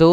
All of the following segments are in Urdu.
2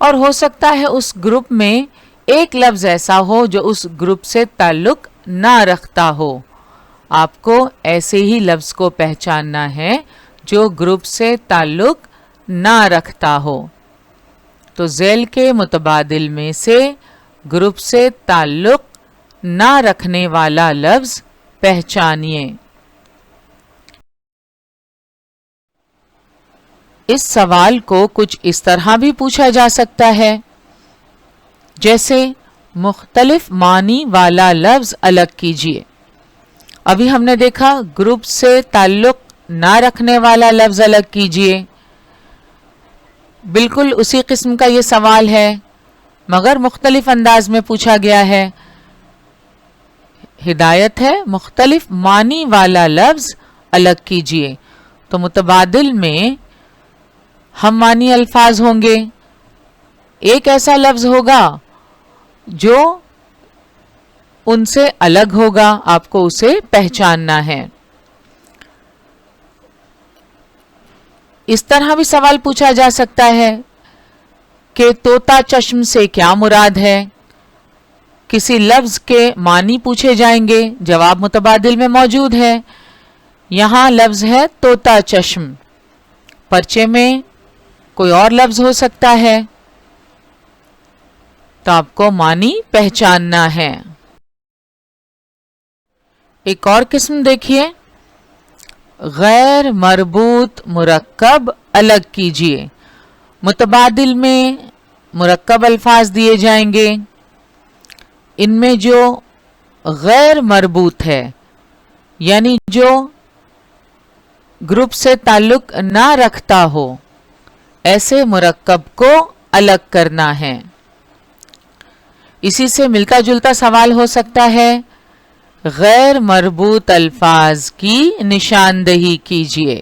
اور ہو سکتا ہے اس گروپ میں ایک لفظ ایسا ہو جو اس گروپ سے تعلق نہ رکھتا ہو. آپ کو ایسے ہی لفظ کو پہچاننا ہے جو گروپ سے تعلق نہ رکھتا ہو. تو ذیل کے متبادل میں سے گروپ سے تعلق نہ رکھنے والا لفظ پہچانیے. اس سوال کو کچھ اس طرح بھی پوچھا جا سکتا ہے جیسے مختلف معنی والا لفظ الگ کیجیے. ابھی ہم نے دیکھا گروپ سے تعلق نہ رکھنے والا لفظ الگ کیجیے. بالکل اسی قسم کا یہ سوال ہے مگر مختلف انداز میں پوچھا گیا ہے. ہدایت ہے مختلف معنی والا لفظ الگ کیجیے. تو متبادل میں ہم معنی الفاظ ہوں گے. ایک ایسا لفظ ہوگا جو ان سے الگ ہوگا, آپ کو اسے پہچاننا ہے. اس طرح بھی سوال پوچھا جا سکتا ہے کہ طوطا چشم سے کیا مراد ہے. کسی لفظ کے معنی پوچھے جائیں گے, جواب متبادل میں موجود ہے. یہاں لفظ ہے طوطا چشم, پرچے میں کوئی اور لفظ ہو سکتا ہے, تو آپ کو معنی پہچاننا ہے. ایک اور قسم دیکھیے, غیر مربوط مرکب الگ کیجیے. متبادل میں مرکب الفاظ دیے جائیں گے, ان میں جو غیر مربوط ہے یعنی جو گروپ سے تعلق نہ رکھتا ہو, ایسے مرکب کو الگ کرنا ہے. اسی سے ملتا جلتا سوال ہو سکتا ہے غیر مربوط الفاظ کی نشاندہی کیجیے.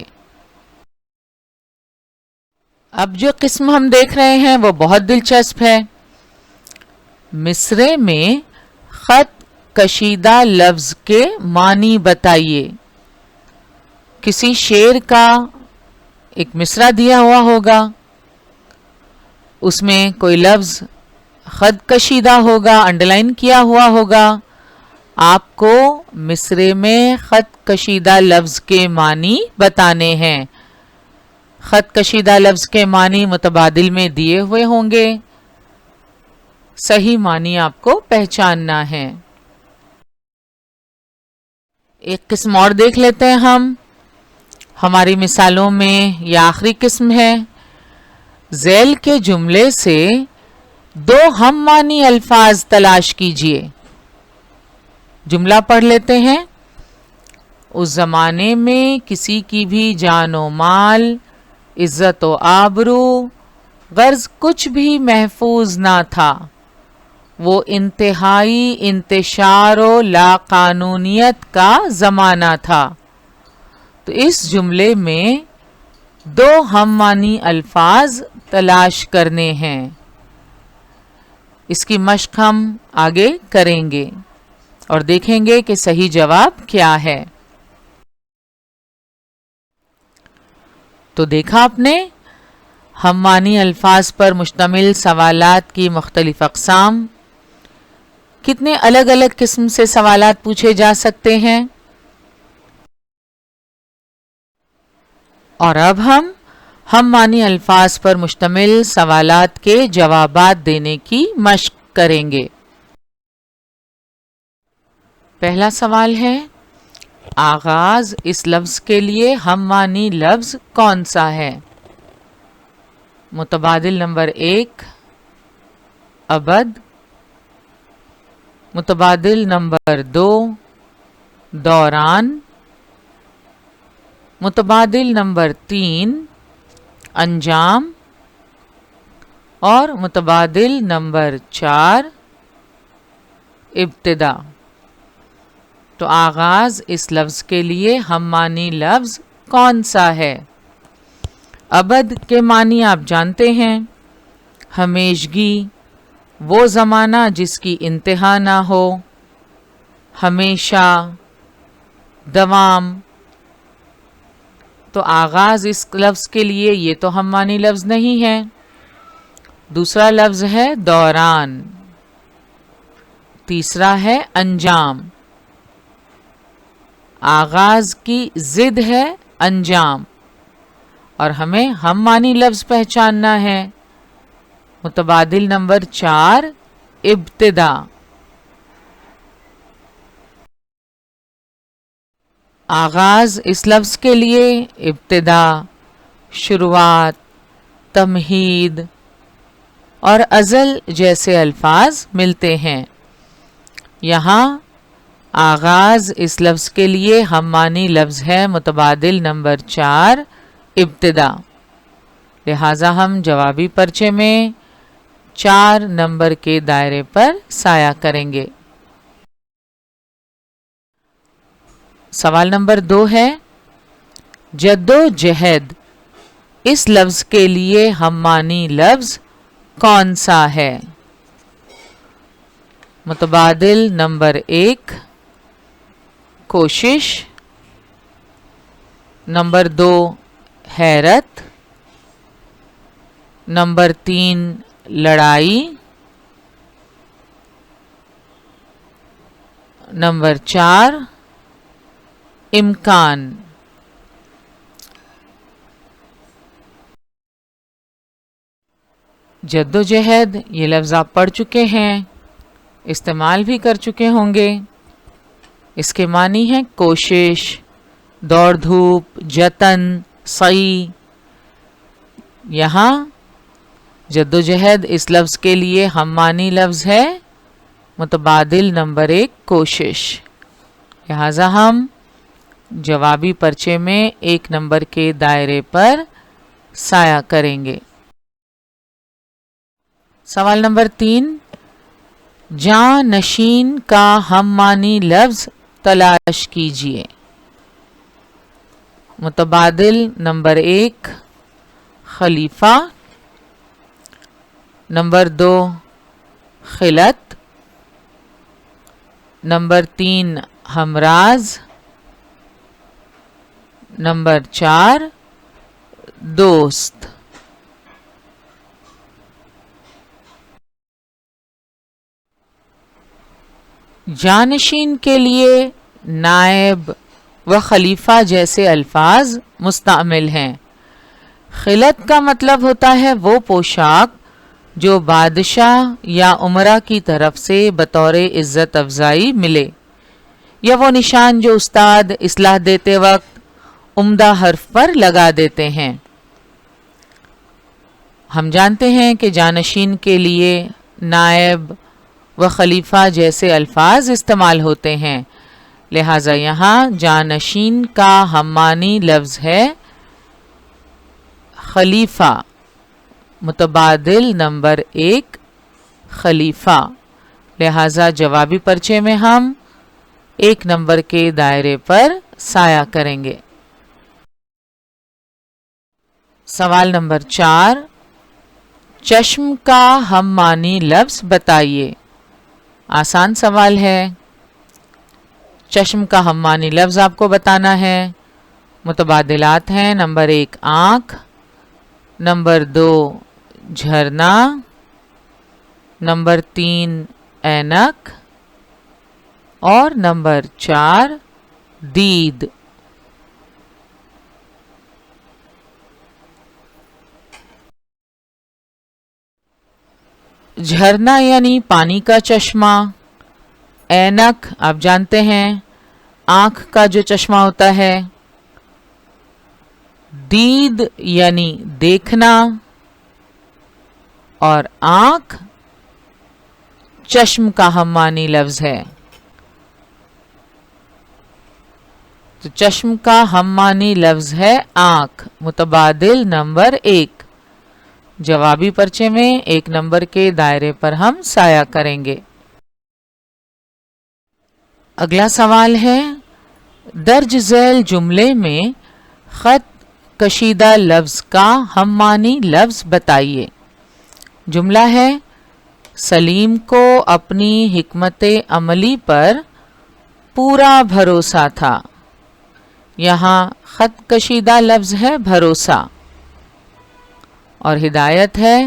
اب جو قسم ہم دیکھ رہے ہیں وہ بہت دلچسپ ہے. مصرعے میں خط کشیدہ لفظ کے معنی بتائیے. کسی شعر کا ایک مصرع دیا ہوا ہوگا, اس میں کوئی لفظ خط کشیدہ ہوگا, انڈرلائن کیا ہوا ہوگا. آپ کو مصرعے میں خط کشیدہ لفظ کے معنی بتانے ہیں. خط کشیدہ لفظ کے معنی متبادل میں دیے ہوئے ہوں گے, صحیح معنی آپ کو پہچاننا ہے. ایک قسم اور دیکھ لیتے ہیں ہم. ہماری مثالوں میں یہ آخری قسم ہے. ذیل کے جملے سے دو ہم معنی الفاظ تلاش کیجیے. جملہ پڑھ لیتے ہیں. اس زمانے میں کسی کی بھی جان و مال, عزت و آبرو, غرض کچھ بھی محفوظ نہ تھا. وہ انتہائی انتشار و لاقانونیت کا زمانہ تھا. تو اس جملے میں دو ہم معنی الفاظ تلاش کرنے ہیں. اس کی مشق ہم آگے کریں گے اور دیکھیں گے کہ صحیح جواب کیا ہے. تو دیکھا آپ نے ہم معنی الفاظ پر مشتمل سوالات کی مختلف اقسام. کتنے الگ الگ قسم سے سوالات پوچھے جا سکتے ہیں. اور اب ہم معنی الفاظ پر مشتمل سوالات کے جوابات دینے کی مشق کریں گے. پہلا سوال ہے, آغاز اس لفظ کے لیے ہم معنی لفظ کون سا ہے؟ متبادل نمبر 1 ابد, متبادل نمبر 2 دوران, متبادل نمبر 3 انجام اور متبادل نمبر 4 ابتدا. تو آغاز اس لفظ کے لیے ہم معنی لفظ کون سا ہے؟ ابد کے معنی آپ جانتے ہیں, ہمیشگی, وہ زمانہ جس کی انتہا نہ ہو, ہمیشہ, دوام. تو آغاز اس لفظ کے لیے یہ تو ہم معنی لفظ نہیں ہے. دوسرا لفظ ہے دوران، تیسرا ہے انجام، آغاز کی ضد ہے انجام، اور ہمیں ہم معنی لفظ پہچاننا ہے۔ متبادل نمبر 4 ابتدا، آغاز اس لفظ کے لیے ابتدا، شروعات، تمہید اور ازل جیسے الفاظ ملتے ہیں۔ یہاں آغاز اس لفظ کے لیے ہم معنی لفظ ہے متبادل نمبر 4 ابتدا، لہٰذا ہم جوابی پرچے میں 4 نمبر کے دائرے پر سایہ کریں گے۔ سوال نمبر 2 ہے، جدوجہد اس لفظ کے لیے ہم معنی لفظ کون سا ہے؟ متبادل نمبر 1 کوشش، نمبر 2 حیرت، نمبر 3 لڑائی، نمبر 4 امکان۔ جدوجہد یہ لفظ آپ پڑھ چکے ہیں، استعمال بھی کر چکے ہوں گے۔ اس کے معنی ہیں کوشش، دوڑ دھوپ، جتن، سعی۔ یہاں جدوجہد اس لفظ کے لیے ہم معنی لفظ ہے متبادل نمبر 1 کوشش، لہٰذا ہم جوابی پرچے میں 1 نمبر کے دائرے پر سایہ کریں گے۔ سوال نمبر 3، جانشین کا ہم معنی لفظ تلاش کیجیے۔ متبادل نمبر 1 خلیفہ، نمبر 2 خلعت، نمبر 3 ہمراز، نمبر 4 دوست۔ جانشین کے لیے نائب و خلیفہ جیسے الفاظ مستعمل ہیں۔ خلعت کا مطلب ہوتا ہے وہ پوشاک جو بادشاہ یا امراء کی طرف سے بطور عزت افزائی ملے، یا وہ نشان جو استاد اصلاح دیتے وقت عمدہ حرف پر لگا دیتے ہیں۔ ہم جانتے ہیں کہ جانشین کے لیے نائب و خلیفہ جیسے الفاظ استعمال ہوتے ہیں، لہٰذا یہاں جانشین کا ہم معنی لفظ ہے خلیفہ، متبادل نمبر 1 خلیفہ، لہٰذا جوابی پرچے میں ہم 1 نمبر کے دائرے پر سایہ کریں گے۔ سوال نمبر 4، چشم کا ہم معنی لفظ بتائیے۔ آسان سوال ہے، چشم کا ہم معنی لفظ آپ کو بتانا ہے۔ متبادلات ہیں، نمبر 1 آنکھ، نمبر 2 جھرنا، نمبر 3 اینک اور نمبر 4 دید۔ جھرنا یعنی پانی کا چشمہ، اینک آپ جانتے ہیں آنکھ کا جو چشمہ ہوتا ہے، دید یعنی دیکھنا، اور آنکھ چشم کا ہم معنی لفظ ہے۔ تو چشم کا ہم معنی لفظ ہے آنکھ، متبادل نمبر 1۔ جوابی پرچے میں 1 نمبر کے دائرے پر ہم سایہ کریں گے۔ اگلا سوال ہے، درج ذیل جملے میں خط کشیدہ لفظ کا ہم معنی لفظ بتائیے۔ جملہ ہے، سلیم کو اپنی حکمت عملی پر پورا بھروسہ تھا۔ یہاں خط کشیدہ لفظ ہے بھروسہ، اور ہدایت ہے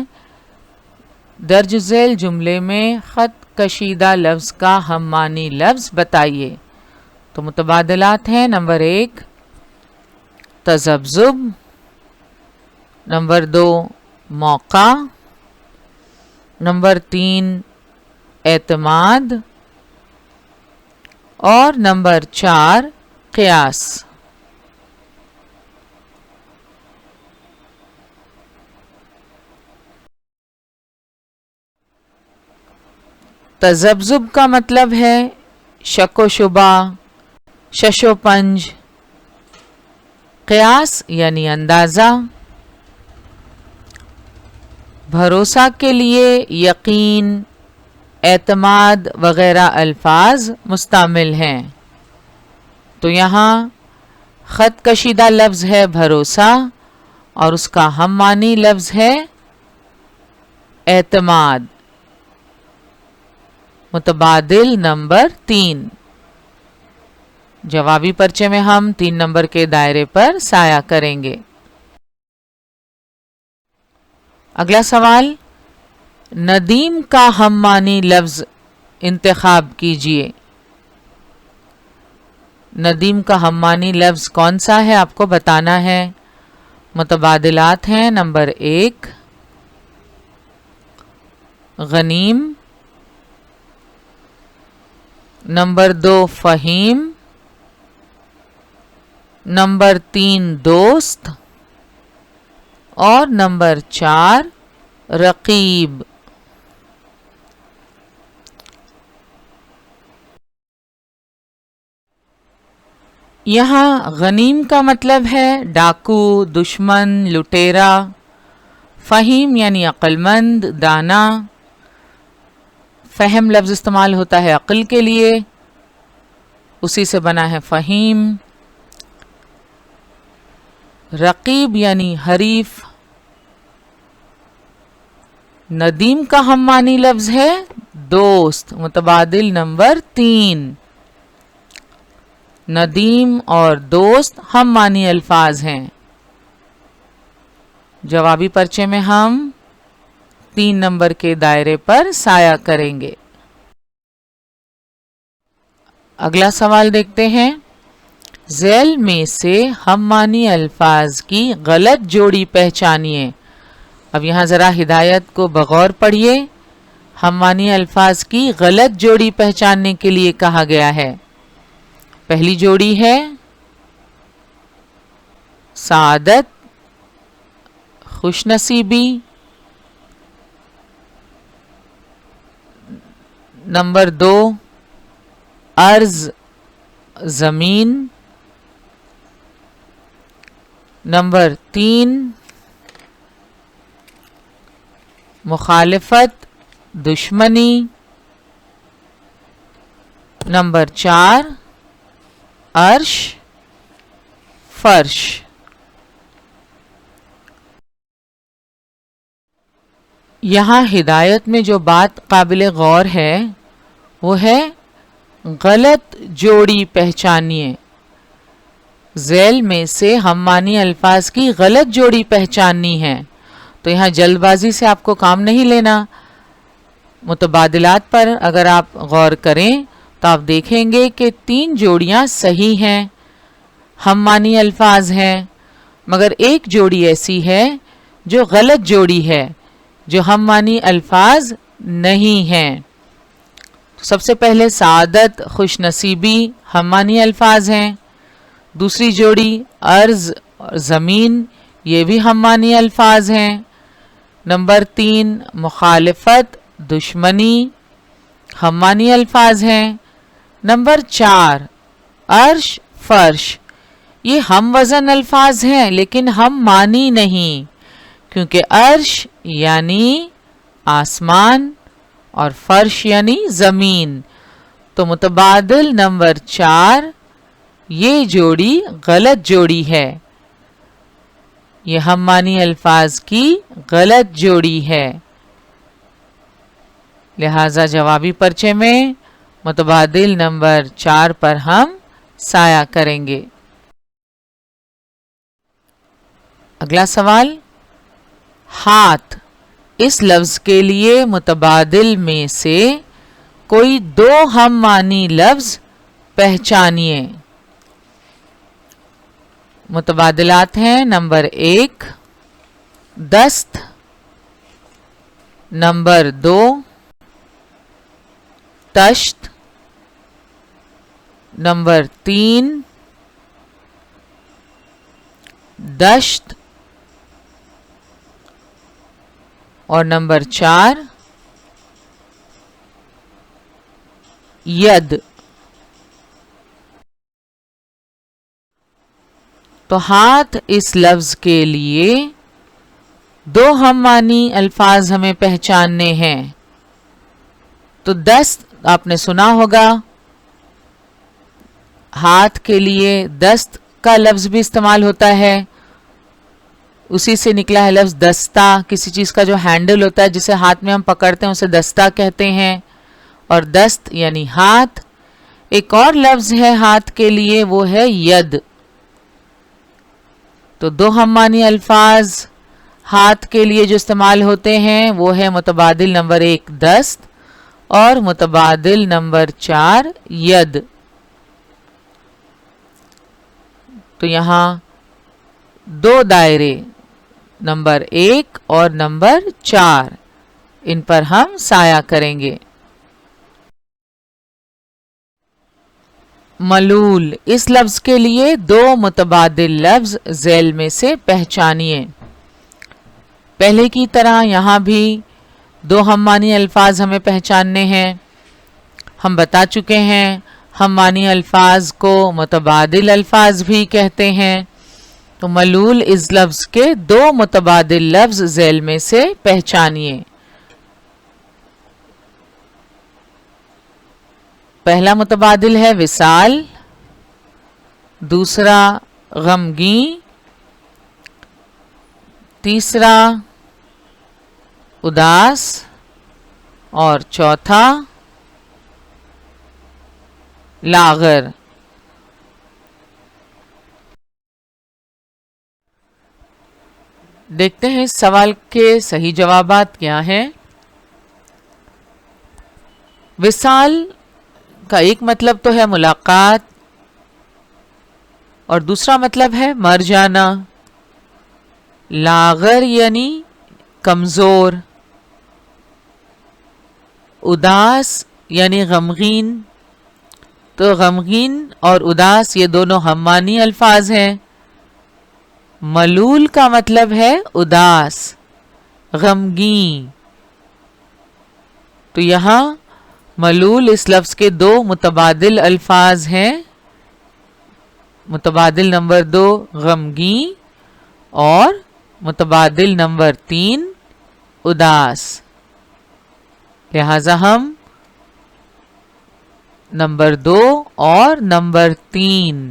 درج ذیل جملے میں خط کشیدہ لفظ کا ہم معنی لفظ بتائیے. تو متبادلات ہیں. نمبر 1 تذبذب، نمبر 2 موقع، نمبر 3 اعتماد اور نمبر 4 قیاس. تذبذب کا مطلب ہے شک و شبہ، شش و پنج. قیاس یعنی اندازہ. بھروسہ کے لیے یقین، اعتماد وغیرہ الفاظ مستعمل ہیں. تو یہاں خط کشیدہ لفظ ہے بھروسہ اور اس کا ہم معنی لفظ ہے اعتماد. متبادل نمبر 3. جوابی پرچے میں ہم 3 نمبر کے دائرے پر سایہ کریں گے. اگلا سوال، ندیم کا ہم معنی لفظ انتخاب کیجئے. ندیم کا ہم معنی لفظ کون سا ہے آپ کو بتانا ہے. متبادلات ہیں. نمبر 1 غنیم، نمبر 2 فہیم، نمبر 3 دوست اور نمبر 4 رقیب. یہاں غنیم کا مطلب ہے ڈاکو، دشمن، لٹیرا. فہیم یعنی عقل مند، دانا. فہم لفظ استعمال ہوتا ہے عقل کے لیے، اسی سے بنا ہے فہیم. رقیب یعنی حریف. ندیم کا ہم معنی لفظ ہے دوست. متبادل نمبر 3. ندیم اور دوست ہم معنی الفاظ ہیں. جوابی پرچے میں ہم 3 نمبر کے دائرے پر سایہ کریں گے. اگلا سوال دیکھتے ہیں. ذیل میں سے ہم معنی الفاظ کی غلط جوڑی پہچانیے. اب یہاں ذرا ہدایت کو بغور پڑھیے. ہم معنی الفاظ کی غلط جوڑی پہچاننے کے لیے کہا گیا ہے. پہلی جوڑی ہے سعادت، خوش نصیبی. نمبر 2 ارض، زمین. نمبر 3 مخالفت، دشمنی. نمبر 4 عرش، فرش. یہاں ہدایت میں جو بات قابل غور ہے وہ ہے غلط جوڑی پہچانیے. ذیل میں سے ہم معنی الفاظ کی غلط جوڑی پہچاننی ہے. تو یہاں جلد بازی سے آپ کو کام نہیں لینا. متبادلات پر اگر آپ غور کریں تو آپ دیکھیں گے کہ 3 جوڑیاں صحیح ہیں، ہم معنی الفاظ ہیں، مگر ایک جوڑی ایسی ہے جو غلط جوڑی ہے، جو ہم معنی الفاظ نہیں ہیں. سب سے پہلے سعادت، خوش نصیبی ہم معنی الفاظ ہیں. دوسری جوڑی ارض اور زمین، یہ بھی ہم معنی الفاظ ہیں. نمبر 3 مخالفت، دشمنی ہم معنی الفاظ ہیں. نمبر 4 عرش، فرش، یہ ہم وزن الفاظ ہیں لیکن ہم معنی نہیں، کیونکہ عرش یعنی آسمان اور فرش یعنی زمین. تو متبادل نمبر 4 یہ جوڑی غلط جوڑی ہے، یہ ہم معنی الفاظ کی غلط جوڑی ہے. لہذا جوابی پرچے میں متبادل نمبر 4 پر ہم سایہ کریں گے. اگلا سوال، ہاتھ اس لفظ کے لیے متبادل میں سے کوئی دو ہم معنی لفظ پہچانیے۔ متبادلات ہیں، نمبر 1 دست، نمبر 2 تشت، نمبر 3 دشت، اور نمبر 4 ید۔ تو ہاتھ اس لفظ کے لیے دو ہم معنی الفاظ ہمیں پہچاننے ہیں۔ تو دست آپ نے سنا ہوگا، ہاتھ کے لیے دست کا لفظ بھی استعمال ہوتا ہے، اسی سے نکلا ہے لفظ دستہ۔ کسی چیز کا جو ہینڈل ہوتا ہے جسے ہاتھ میں ہم پکڑتے ہیں اسے دستہ کہتے ہیں، اور دست یعنی ہاتھ۔ ایک اور لفظ ہے ہاتھ کے لیے، وہ ہے ید۔ تو دو ہم معنی الفاظ ہاتھ کے لیے جو استعمال ہوتے ہیں وہ ہے متبادل نمبر 1 دست اور متبادل نمبر 4 ید۔ تو یہاں دو دائرے نمبر 1 اور نمبر 4، ان پر ہم سایہ کریں گے۔ ملول، اس لفظ کے لیے دو متبادل لفظ ذیل میں سے پہچانیے۔ پہلے کی طرح یہاں بھی دو ہم معنی الفاظ ہمیں پہچاننے ہیں۔ ہم بتا چکے ہیں ہم معنی الفاظ کو متبادل الفاظ بھی کہتے ہیں۔ تو ملول اس لفظ کے دو متبادل لفظ ذیل میں سے پہچانیے۔ پہلا متبادل ہے وصال، دوسرا غمگین، تیسرا اداس، اور چوتھا لاغر۔ دیکھتے ہیں اس سوال کے صحیح جوابات کیا ہیں۔ وصال کا ایک مطلب تو ہے ملاقات، اور دوسرا مطلب ہے مر جانا۔ لاغر یعنی کمزور، اداس یعنی غمگین۔ تو غمگین اور اداس یہ دونوں ہم معنی الفاظ ہیں۔ ملول کا مطلب ہے اداس، غمگین۔ تو یہاں ملول اس لفظ کے دو متبادل الفاظ ہیں، متبادل نمبر 2 غمگین اور متبادل نمبر 3 اداس۔ لہذا ہم نمبر 2 اور نمبر 3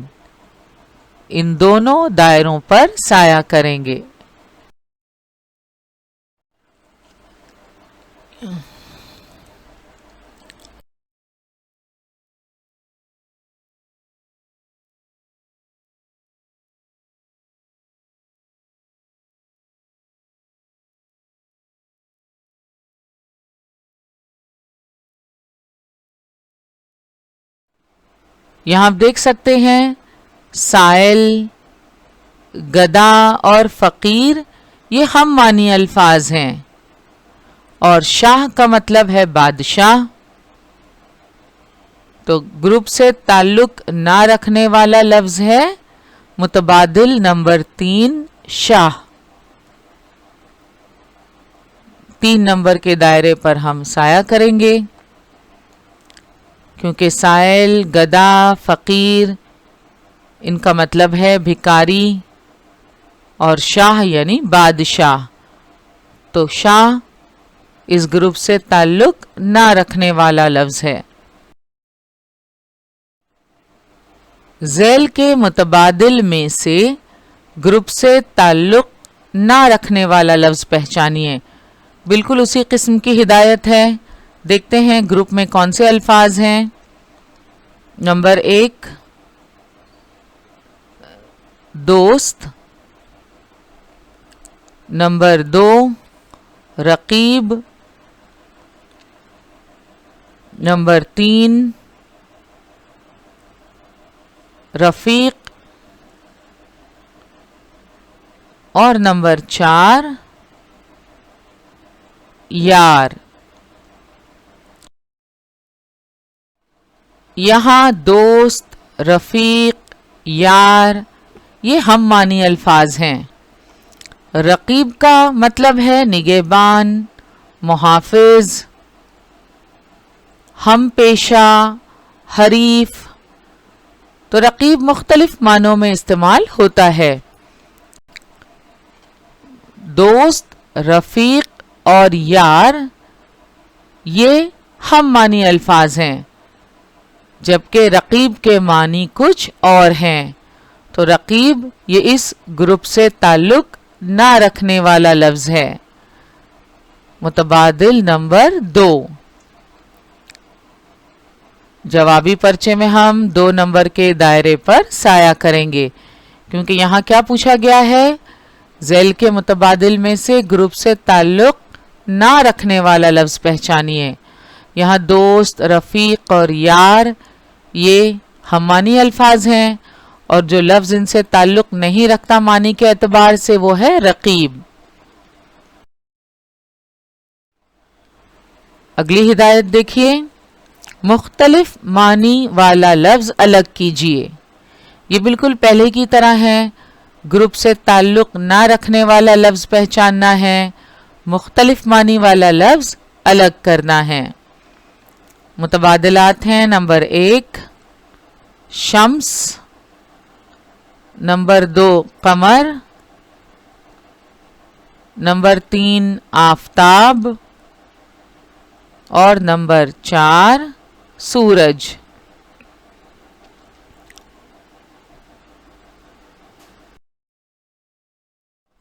ان دونوں دائروں پر سایہ کریں گے۔ یہاں آپ دیکھ سکتے ہیں سائل، گدا اور فقیر یہ ہم معنی الفاظ ہیں، اور شاہ کا مطلب ہے بادشاہ۔ تو گروپ سے تعلق نہ رکھنے والا لفظ ہے متبادل نمبر 3 شاہ۔ 3 نمبر کے دائرے پر ہم سایہ کریں گے، کیونکہ سائل، گدا، فقیر ان کا مطلب ہے بھکاری، اور شاہ یعنی بادشاہ۔ تو شاہ اس گروپ سے تعلق نہ رکھنے والا لفظ ہے۔ ذیل کے متبادل میں سے گروپ سے تعلق نہ رکھنے والا لفظ پہچانیے۔ بالکل اسی قسم کی ہدایت ہے۔ دیکھتے ہیں گروپ میں کون سے الفاظ ہیں۔ نمبر 1 دوست، نمبر 2 رقیب. نمبر 3 رفیق. اور نمبر 4 یار. یہاں دوست، رفیق، یار یہ ہم معنی الفاظ ہیں. رقیب کا مطلب ہے نگہبان، محافظ، ہم پیشہ، حریف. تو رقیب مختلف معنوں میں استعمال ہوتا ہے. دوست، رفیق اور یار یہ ہم معنی الفاظ ہیں، جبکہ رقیب کے معنی کچھ اور ہیں. تو رقیب یہ اس گروپ سے تعلق نہ رکھنے والا لفظ ہے. متبادل نمبر 2. جوابی پرچے میں ہم 2 نمبر کے دائرے پر سایہ کریں گے، کیونکہ یہاں کیا پوچھا گیا ہے؟ ذیل کے متبادل میں سے گروپ سے تعلق نہ رکھنے والا لفظ پہچانیے. یہاں دوست، رفیق اور یار یہ ہم معنی الفاظ ہیں، اور جو لفظ ان سے تعلق نہیں رکھتا معنی کے اعتبار سے وہ ہے رقیب. اگلی ہدایت دیکھیے. مختلف معنی والا لفظ الگ کیجیے. یہ بالکل پہلے کی طرح ہے. گروپ سے تعلق نہ رکھنے والا لفظ پہچاننا ہے، مختلف معنی والا لفظ الگ کرنا ہے. متبادلات ہیں. نمبر 1 شمس، نمبر 2 قمر، نمبر 3 آفتاب اور نمبر 4 سورج.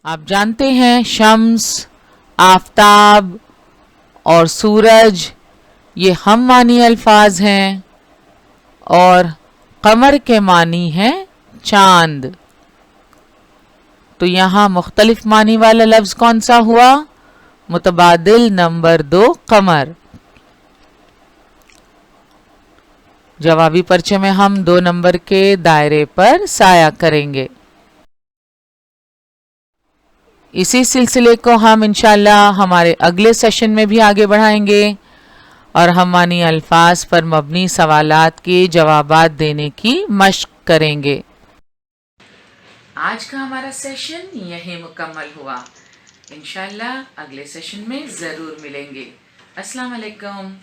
آپ جانتے ہیں شمس، آفتاب اور سورج یہ ہم معنی الفاظ ہیں، اور قمر کے معنی ہیں چاند. تو یہاں مختلف معنی والا لفظ کون سا ہوا؟ متبادل نمبر 2 قمر. جوابی پرچے میں ہم 2 نمبر کے دائرے پر سایہ کریں گے. اسی سلسلے کو ہم انشاءاللہ ہمارے اگلے سیشن میں بھی آگے بڑھائیں گے، اور ہم معنی الفاظ پر مبنی سوالات کے جوابات دینے کی مشق کریں گے. آج کا ہمارا سیشن یہیں مکمل ہوا. انشاءاللہ اگلے سیشن میں ضرور ملیں گے. السلام علیکم.